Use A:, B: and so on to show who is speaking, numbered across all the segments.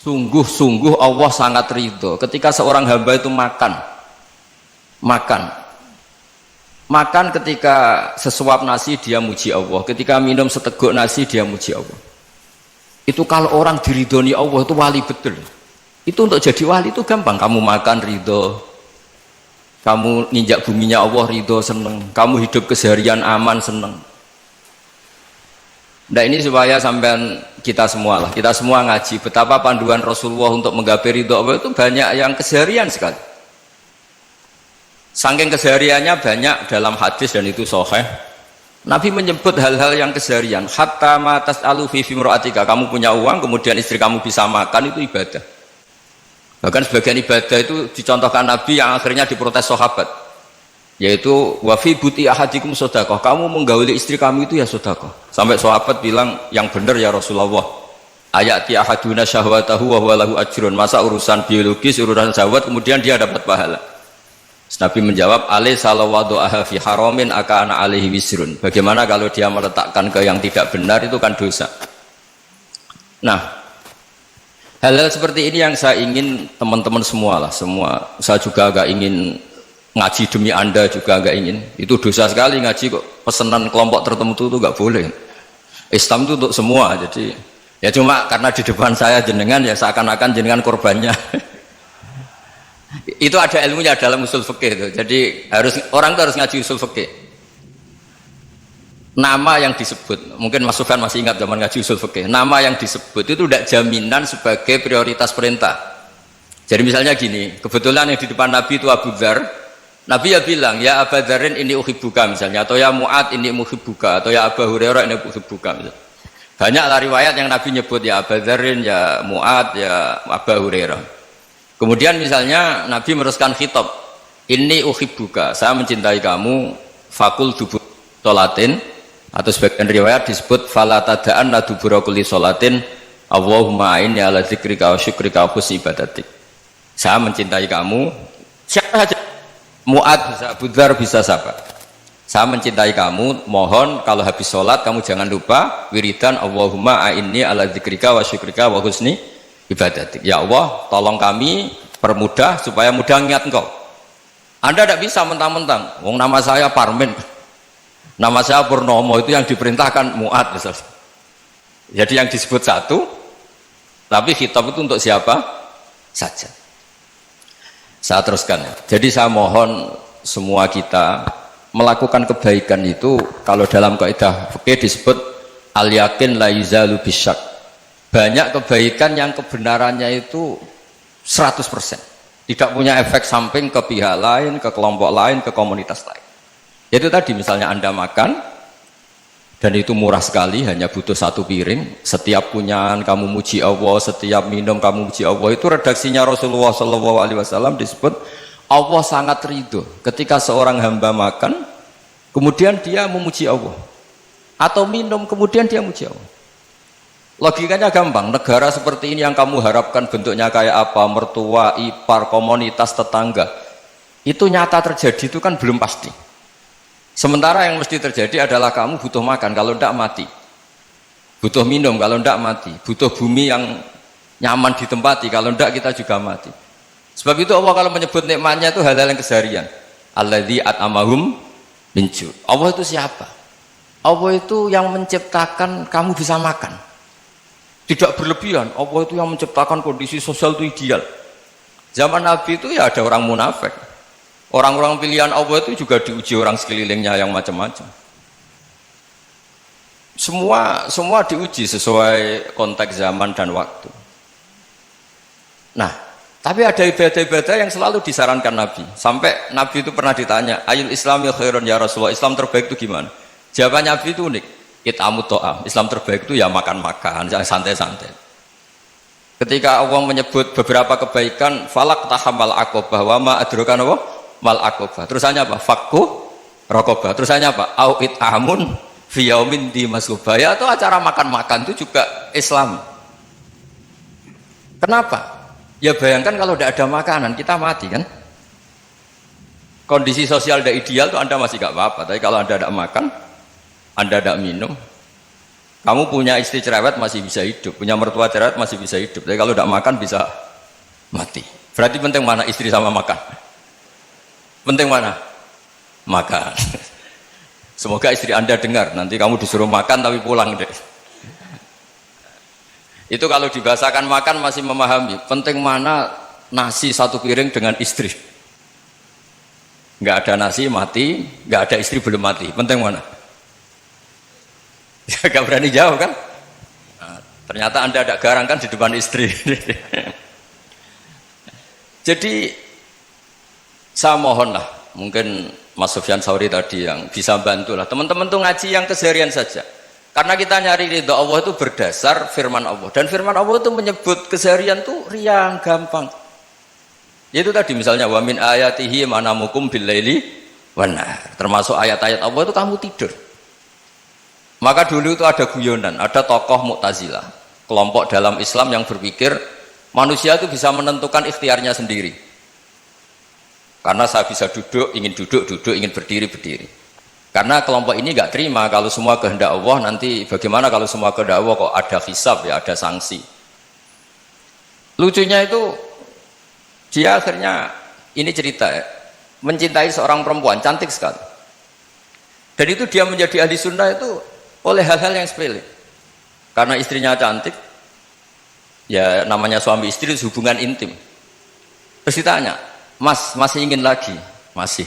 A: Sungguh-sungguh Allah sangat ridho ketika seorang hamba itu makan ketika sesuap nasi dia muji Allah, ketika minum seteguk nasi dia muji Allah. Itu kalau orang diridhoni Allah itu wali betul. Itu untuk jadi wali itu gampang, kamu makan ridho, kamu nginjak buminya Allah ridho seneng, kamu hidup keseharian aman seneng. Nah ini supaya sampean kita semua ngaji betapa panduan Rasulullah untuk menggapai ridho Allah itu banyak yang keseharian sekali. Saking kesehariannya banyak dalam hadis dan itu sahih. Nabi menyebut hal-hal yang keseharian. Hatta ma tas'alu fi imra'atika, kamu punya uang kemudian istri kamu bisa makan, itu ibadah. Bahkan sebagian ibadah itu dicontohkan Nabi yang akhirnya diprotes sahabat, yaitu wa fi buti ahadikum sedekah, kamu menggauli istri kamu itu ya sedekah. Sampai sahabat bilang, yang benar ya Rasulullah, ayati ahaduna syahwatahu wa huwa lahu ajrun, masa urusan biologis, urusan syahwat kemudian dia dapat pahala. Nabi menjawab, alai salawadu'aha fi haramin akana alaihi wisrun, bagaimana kalau dia meletakkan ke yang tidak benar, itu kan dosa. Nah, hal-hal seperti ini yang saya ingin teman-teman semua, saya juga agak ingin ngaji demi Anda, juga agak ingin. Itu dosa sekali ngaji kok pesanan kelompok tertentu itu gak boleh. Islam itu untuk semua, jadi ya cuma karena di depan saya jenengan ya seakan-akan jenengan korbannya. Itu ada ilmunya dalam usul fikih itu. Jadi orang itu harus ngaji usul fikih. Nama yang disebut, mungkin Mas Sufyan masih ingat zaman ngaji usul fikih, nama yang disebut itu tidak jaminan sebagai prioritas perintah. Jadi misalnya gini, kebetulan yang di depan Nabi itu Abu Dzar, Nabi ya bilang, ya Abu Dzarin ini uhibbuka misalnya, atau ya Mu'ad ini uhibbuka, atau ya Abu Hurairah ini uhibbuka misalnya. Banyaklah riwayat yang Nabi nyebut ya Abu Dzarin, ya Mu'ad, ya Abu Hurairah. Kemudian misalnya Nabi meneruskan khitab, ini uhibbuka, saya mencintai kamu, fakul dubur sholatin, atau sebagian riwayat disebut fala tada'anna dubura kulli sholatin Allahumma inni ala dzikrika wa syukrika wa husni ibadatik. Saya mencintai kamu, siapa saja, Mu'ad bisa, Abu Dzar bisa, siapa, saya mencintai kamu, mohon kalau habis sholat kamu jangan lupa wiridan Allahumma inni ala dzikrika wa syukrika wa husni ibadatik. Ya Allah, tolong kami permudah supaya mudah ingat engkau. Anda tidak bisa mentang-mentang, wong nama saya Parmin, nama saya Purnomo, itu yang diperintahkan Mu'ad misalnya. Jadi yang disebut satu, tapi khitab itu untuk siapa saja. Saya teruskan. Jadi saya mohon semua kita melakukan kebaikan itu, kalau dalam kaidah fikih disebut al yakin la yuzalu bisyak. Banyak kebaikan yang kebenarannya itu 100%, tidak punya efek samping ke pihak lain, ke kelompok lain, ke komunitas lain. Itu tadi misalnya Anda makan dan itu murah sekali, hanya butuh satu piring, setiap punyaan kamu muji Allah, setiap minum kamu muji Allah. Itu redaksinya Rasulullah SAW disebut Allah sangat ridho ketika seorang hamba makan kemudian dia memuji Allah, atau minum kemudian dia muji Allah. Logikanya gampang, negara seperti ini yang kamu harapkan bentuknya kayak apa, mertua, ipar, komunitas, tetangga, itu nyata terjadi itu kan belum pasti. Sementara yang mesti terjadi adalah kamu butuh makan, kalau tidak mati, butuh minum, kalau tidak mati, butuh bumi yang nyaman ditempati, kalau tidak kita juga mati. Sebab itu Allah kalau menyebut nikmatnya itu hal-hal yang keseharian. Alladzi at'amahum min ju'. Allah itu siapa? Allah itu yang menciptakan kamu bisa makan, tidak berlebihan. Allah itu yang menciptakan kondisi sosial itu ideal. Zaman Nabi itu ya ada orang munafik, orang-orang pilihan Allah itu juga diuji orang sekelilingnya yang macam-macam. Semua diuji sesuai konteks zaman dan waktu. Nah, tapi ada ibadah-ibadah yang selalu disarankan Nabi. Sampai Nabi itu pernah ditanya, ayul islami khairun ya Rasulullah, Islam terbaik itu gimana? Jawaban Nabi itu unik, it'amut ta'am, Islam terbaik itu ya makan-makan, jangan santai-santai. Ketika Allah menyebut beberapa kebaikan, falak tahamal aqobah, wa ma adrokan apa? Mal aqobah. Terusannya apa? Fakku rokobah. Terusannya apa? Au it'amun fi yaumin di masubah. Ya, atau acara makan-makan itu juga Islam. Kenapa? Ya bayangkan kalau tidak ada makanan, kita mati kan? Kondisi sosial tidak ideal itu Anda masih gak apa-apa, tapi kalau Anda tidak makan, Anda tidak minum, Kamu punya istri cerewet masih bisa hidup, punya mertua cerewet masih bisa hidup. Tapi kalau tidak makan bisa mati. Berarti penting mana istri sama makan? Penting mana? Makan. Semoga istri Anda dengar, nanti kamu disuruh makan tapi pulang deh. Itu kalau dibahasakan makan masih memahami. Penting mana nasi satu piring dengan istri. Nggak ada nasi mati, nggak ada istri belum mati. Penting mana? Ya, gak berani jawab kan? Nah, ternyata Anda ada garang kan di depan istri. Jadi saya mohonlah, mungkin Mas Sufyan Sauri tadi yang bisa bantulah teman-teman tuh ngaji yang keseharian saja. Karena kita nyari ridha Allah itu berdasar firman Allah, dan firman Allah itu menyebut keseharian tuh riang gampang. Itu tadi misalnya wa min ayatihi manamukum bil laili wan nahar. Termasuk ayat-ayat Allah itu kamu tidur. Maka dulu itu ada guyonan, ada tokoh Mu'tazilah, kelompok dalam Islam yang berpikir manusia itu bisa menentukan ikhtiarnya sendiri. Karena saya bisa duduk, ingin duduk, duduk, ingin berdiri, berdiri. Karena kelompok ini nggak terima kalau semua kehendak Allah, nanti bagaimana kalau semua kehendak Allah kok ada hisab ya, ada sanksi. Lucunya itu dia akhirnya, ini cerita ya, mencintai seorang perempuan cantik sekali. Dan itu dia menjadi ahli sunnah itu oleh hal-hal yang sepele. Karena istrinya cantik, ya namanya suami istri hubungan intim. Terus ditanya, Mas, masih ingin lagi? Masih.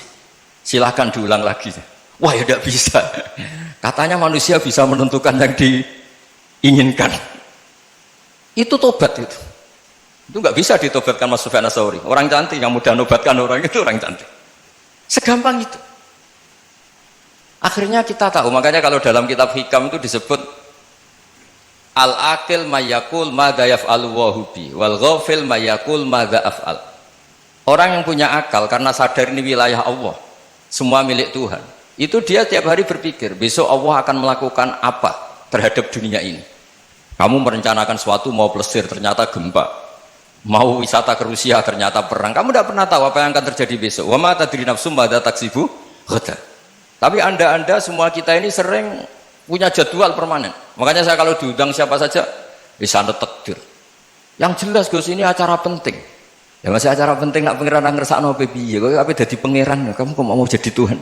A: Silahkan diulang lagi. Wah ya tidak bisa. Katanya manusia bisa menentukan yang diinginkan. Itu tobat itu. Itu nggak bisa ditobatkan Mas Sufyan Ats-Tsauri. Orang cantik yang mudah nobatkan orang itu orang cantik. Segampang itu. Akhirnya kita tahu, makanya kalau dalam kitab Hikam itu disebut al-aqil mayyakul madza yaf'alu wa hubi wal ghafil mayyakul madza af'al. Orang yang punya akal karena sadar ini wilayah Allah, semua milik Tuhan. Itu dia tiap hari berpikir, besok Allah akan melakukan apa terhadap dunia ini. Kamu merencanakan suatu mau plesir, ternyata gempa. Mau wisata ke Rusia, ternyata perang. Kamu tidak pernah tahu apa yang akan terjadi besok. Wa ma tadri nafsum madza taksibu ghadan. Tapi anda semua kita ini sering punya jadwal permanen. Makanya saya kalau diundang siapa saja, bisa takdir. Yang jelas Gus ini acara penting. Ya masih acara penting nak pangeran ngersakno piye? Kok ape dadi pangeran? Kamu kok mau jadi Tuhan?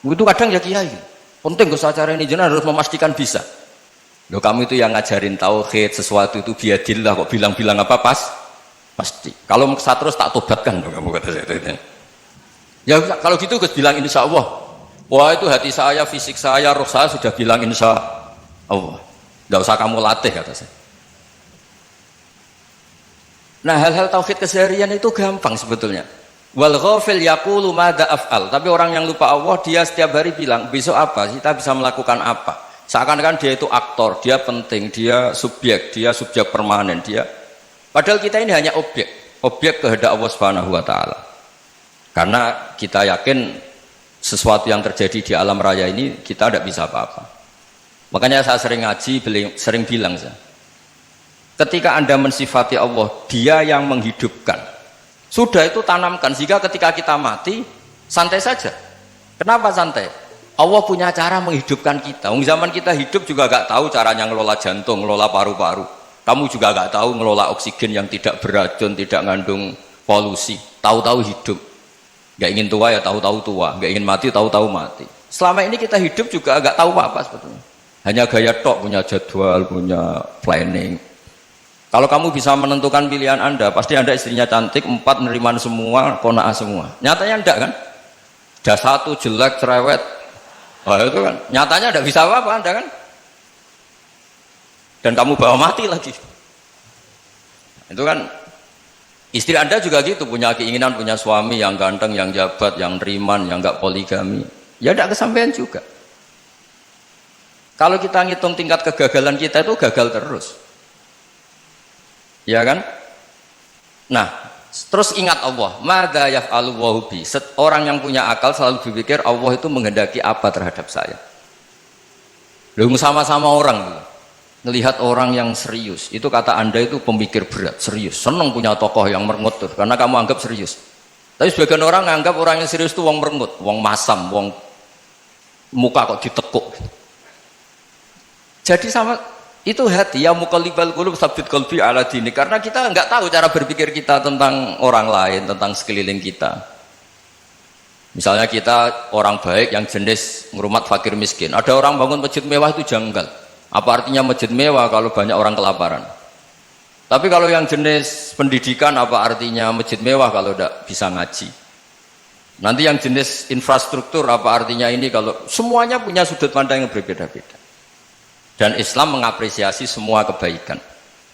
A: Itu kadang ya kiai. Penting Gus acara ini jenengan harus memastikan bisa. Loh kamu itu yang ngajarin tauhid, sesuatu itu biadillah kok bilang-bilang apa pasti. Kalau saya terus tak tobatkan loh kamu kata saya itu. Ya kalau gitu Gus bilang insya Allah. Wah itu hati saya, fisik saya, roh saya sudah bilang insya Allah. Tidak usah kamu latih kata saya. Nah hal-hal tauhid keseharian itu gampang sebetulnya. Wal ghafil yaqulu madza af'al. Tapi orang yang lupa Allah dia setiap hari bilang besok apa? Kita bisa melakukan apa? Seakan-akan dia itu aktor, dia penting, dia subjek permanen, dia. Padahal kita ini hanya objek kehendak Allah Subhanahu wa taala. Karena kita yakin sesuatu yang terjadi di alam raya ini kita tidak bisa apa-apa. Makanya saya sering ngaji, sering bilang saya, ketika Anda mensifati Allah, dia yang menghidupkan. Sudah itu tanamkan, sehingga ketika kita mati, santai saja. Kenapa santai? Allah punya cara menghidupkan kita. Zaman kita hidup juga gak tahu caranya ngelola jantung, ngelola paru-paru. Kamu juga gak tahu ngelola oksigen yang tidak beracun, tidak ngandung polusi. Tahu-tahu hidup. Gak ingin tua ya tahu-tahu tua, gak ingin mati tahu-tahu mati. Selama ini kita hidup juga gak tahu apa-apa sebetulnya. Hanya gaya tok, punya jadwal, punya planning. Kalau kamu bisa menentukan pilihan Anda, pasti Anda istrinya cantik, 4 neriman semua, qanaah semua. Nyatanya enggak kan? Ada 1 jelek, cerewet. Oh itu kan, nyatanya enggak bisa apa-apa Anda kan? Dan kamu bawa mati lagi. Itu kan, istri Anda juga gitu, punya keinginan, punya suami yang ganteng, yang jabat, yang neriman, yang enggak poligami. Ya enggak kesampaian juga. Kalau kita ngitung tingkat kegagalan kita itu gagal terus. Ya kan? Nah, terus ingat Allah, madza yaf'alu wa bi. Orang yang punya akal selalu berpikir Allah itu menghendaki apa terhadap saya. Lalu sama-sama orang melihat orang yang serius, itu kata Anda itu pemikir berat, serius, senang punya tokoh yang merengut karena kamu anggap serius. Tapi sebagian orang anggap orang yang serius itu wong merengut, wong masam, wong muka kok ditekuk. Jadi sama Itu hati, ya muqallibal qulub tsabbit qalbi ala dini. Karena kita nggak tahu cara berpikir kita tentang orang lain, tentang sekeliling kita. Misalnya kita orang baik yang jenis ngurumat fakir miskin. Ada orang bangun masjid mewah itu janggal. Apa artinya masjid mewah kalau banyak orang kelaparan? Tapi kalau yang jenis pendidikan, apa artinya masjid mewah kalau tidak bisa ngaji? Nanti yang jenis infrastruktur, apa artinya ini kalau semuanya punya sudut pandang yang berbeda-beda. Dan Islam mengapresiasi semua kebaikan.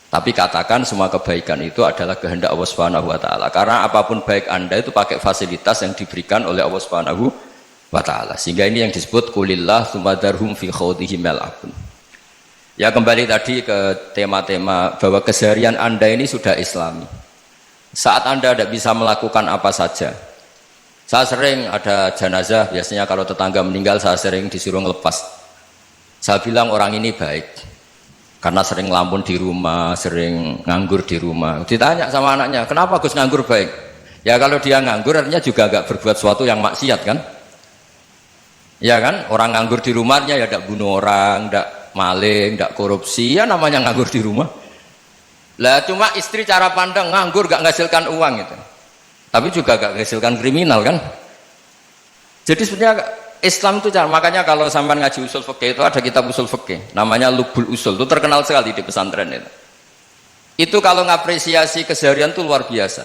A: Tapi katakan semua kebaikan itu adalah kehendak Allah Subhanahu wa taala. Karena apapun baik Anda itu pakai fasilitas yang diberikan oleh Allah Subhanahu wa taala. Sehingga ini yang disebut qulillah tsumadarhum fi khawdihim yal'abun. Ya kembali tadi ke tema-tema bahwa keseharian Anda ini sudah Islami. Saat Anda tidak bisa melakukan apa saja. Saya sering ada jenazah, biasanya kalau tetangga meninggal saya sering disuruh ngelepas. Saya bilang orang ini baik karena sering ngelamun di rumah, sering nganggur di rumah. Ditanya sama anaknya, kenapa Gus nganggur baik? Ya kalau dia nganggur artinya juga agak berbuat sesuatu yang maksiat kan? Ya kan? Orang nganggur di rumahnya ya tidak bunuh orang, tidak maling, tidak korupsi, ya namanya nganggur di rumah. Lah cuma istri cara pandang nganggur gak menghasilkan uang itu. Tapi juga gak menghasilkan kriminal kan? Jadi sebenarnya Islam itu makanya kalau sampai ngaji usul fikih itu ada kitab usul fikih namanya Lubul Usul, itu terkenal sekali di pesantren itu. Itu kalau ngapresiasi keseharian itu luar biasa.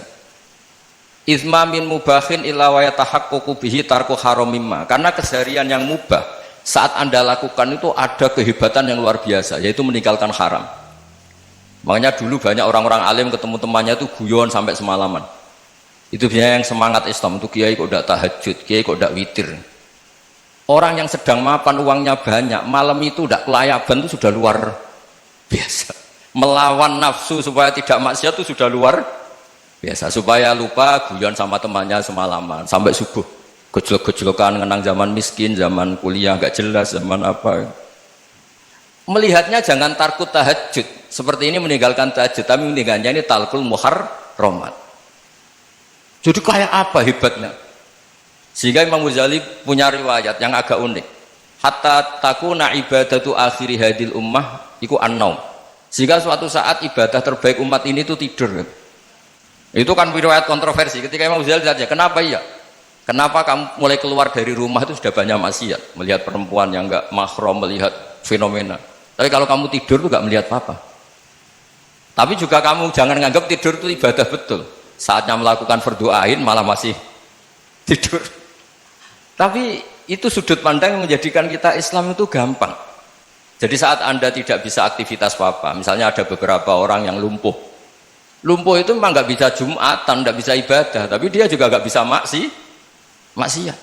A: Izma min mubahin illa wa yatahaqqaqu bihi tarku haramimma. Karena keseharian yang mubah saat Anda lakukan itu ada kehebatan yang luar biasa, yaitu meninggalkan haram. Makanya dulu banyak orang-orang alim ketemu temannya itu guyon sampai semalaman. Itu biasanya yang semangat Islam itu kiai kok tidak tahajud, kiai kok tidak witir. Orang yang sedang mapan uangnya banyak, malam itu tidak kelayaban itu sudah luar biasa. Melawan nafsu supaya tidak maksiat itu sudah luar biasa. Supaya lupa guyon sama temannya semalaman sampai subuh. Gejlok-gejlokan ngenang zaman miskin, zaman kuliah nggak jelas, zaman apa. Melihatnya jangan tarkut tahajud. Seperti ini meninggalkan tahajud, tapi meninggalkannya ini talkul muharramat. Jadi kayak apa hebatnya? Sehingga Imam Ghazali punya riwayat yang agak unik. Hatta takuna ibadatu akhiri hadil ummah iku an-naum. Sehingga suatu saat ibadah terbaik umat ini itu tidur. Itu kan riwayat kontroversi. Ketika Imam Ghazali saja, kenapa iya? Kenapa kamu mulai keluar dari rumah itu sudah banyak maksiat, melihat perempuan yang enggak mahram, melihat fenomena. Tapi kalau kamu tidur itu enggak melihat apa-apa. Tapi juga kamu jangan menganggap tidur itu ibadah betul. Saatnya melakukan fardu ain malah masih tidur. Tapi itu sudut pandang yang menjadikan kita Islam itu gampang. Jadi saat Anda tidak bisa aktivitas apa-apa, misalnya ada beberapa orang yang lumpuh. Lumpuh itu memang nggak bisa Jumatan, nggak bisa ibadah, tapi dia juga nggak bisa maksiat.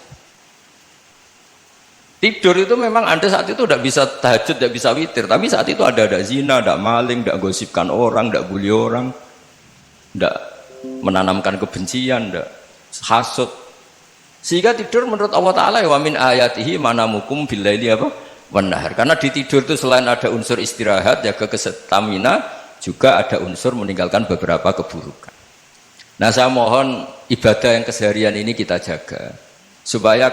A: Tidur itu memang Anda saat itu tidak bisa tahajud, tidak bisa witir, tapi saat itu ada zina, ada maling, tidak gosipkan orang, tidak bully orang, tidak menanamkan kebencian, tidak hasud. Sehingga tidur menurut Allah Ta'ala wa min ayatihi manamukum billaili apa? Wan-nahar. Karena di tidur itu selain ada unsur istirahat, jaga kestamina, juga ada unsur meninggalkan beberapa keburukan. Nah saya mohon ibadah yang keseharian ini kita jaga. Supaya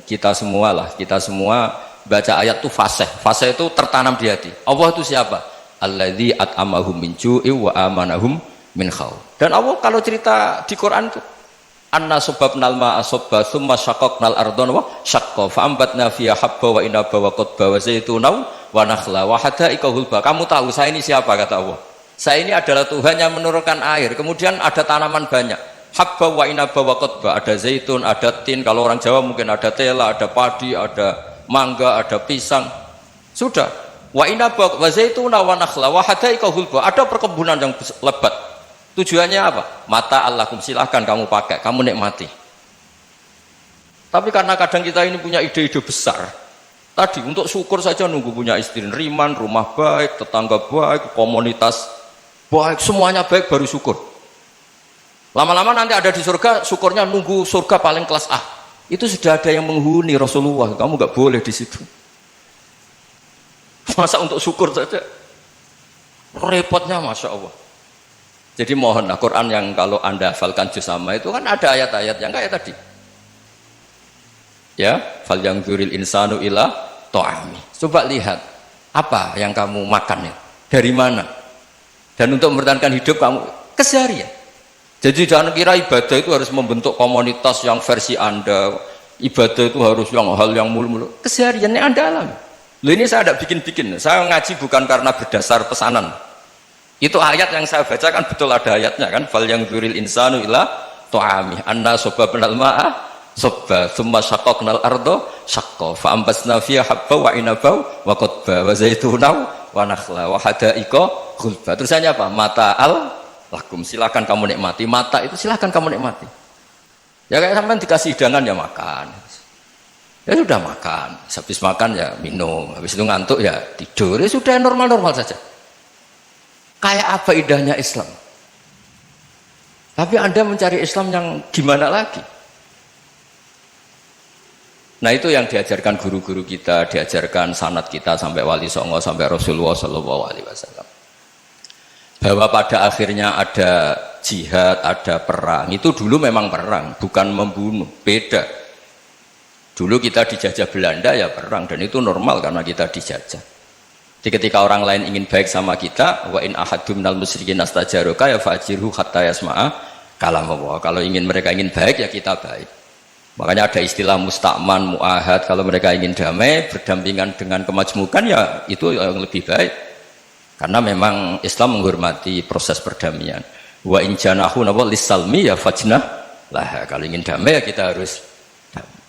A: kita semua baca ayat itu fasih. Fasih itu tertanam di hati. Allah itu siapa? Alladzi at'amahum min ju'i wa amanahum min khauf. Dan Allah kalau cerita di Quran itu anna sababnal ma'a sabba thumma syaqaqnal ardha wa syaqqa fa ambatna fiha habba wa inaba wa qadba wa zaituna wa nakhla wa hadaika hulba. Kamu tahu saya ini siapa, kata Allah? Saya ini adalah Tuhan yang menurunkan air, kemudian ada tanaman banyak, habba wa inaba wa qadba, ada zaitun, ada tin, kalau orang Jawa mungkin ada tela, ada padi, ada mangga, ada pisang. Sudah. Wa inaba wa zaituna wa nakhla wa hadaika hulba, ada perkebunan yang lebat. Tujuannya apa? Mata Allahkum, silahkan kamu pakai, kamu nikmati. Tapi karena kadang kita ini punya ide-ide besar. Tadi untuk syukur saja nunggu punya istri riman, rumah baik, tetangga baik, komunitas baik, semuanya baik baru syukur. Lama-lama nanti ada di surga, syukurnya nunggu surga paling kelas A. Itu sudah ada yang menghuni Rasulullah, kamu nggak boleh di situ. Masa untuk syukur saja? Repotnya Masya Allah. Jadi mohonlah Quran yang kalau Anda hafalkan juz sama itu kan ada ayat-ayat yang kayak tadi. Ya, fal yang dzuril insanu ila ta'ami. Coba lihat. Apa yang kamu makan ya? Dari mana? Dan untuk mempertahankan hidup kamu keseharian. Jadi jangan kira ibadah itu harus membentuk komunitas yang versi Anda. Ibadah itu harus yang hal yang mulu-mulu. Kesehariannya Anda alami. Loh, ini saya tidak bikin-bikin. Saya ngaji bukan karena berdasar pesanan. Itu ayat yang saya baca kan betul ada ayatnya kan. Fal yang dzuril insanu ila tu'ami anna sababnal ma'a sabba thumma syaqaqnal ardo syaqqa fa ambasna fiha habba wa inaba wa qadba wa zaituna wa nakhla wa hadaiqa ghulba. Terusannya apa? Mata'al lakum, silakan kamu nikmati. Mata itu silakan kamu nikmati. Ya kayak sampean dikasih hidangan ya makan. Ya sudah makan, habis makan ya minum, habis itu ngantuk ya tidur. Ya sudah normal-normal saja. Kayak apa indahnya Islam. Tapi Anda mencari Islam yang gimana lagi? Nah itu yang diajarkan guru-guru kita, diajarkan sanad kita sampai Wali Songo, sampai Rasulullah SAW. Bahwa pada akhirnya ada jihad, ada perang. Itu dulu memang perang, bukan membunuh, beda. Dulu kita dijajah Belanda ya perang, dan itu normal karena kita dijajah. Jadi ketika orang lain ingin baik sama kita, wa in ahadum minal musyrikin astajaruka ya fajirhu hatta yasma'a kalam Allah. Kalau mereka ingin baik ya kita baik. Makanya ada istilah musta'man, mu'ahad. Kalau mereka ingin damai, berdampingan dengan kemajmukan ya itu yang lebih baik. Karena memang Islam menghormati proses perdamaian. Wa in janahu lis-salmi ya fajnah lah. Kalau ingin damai ya kita harus damai.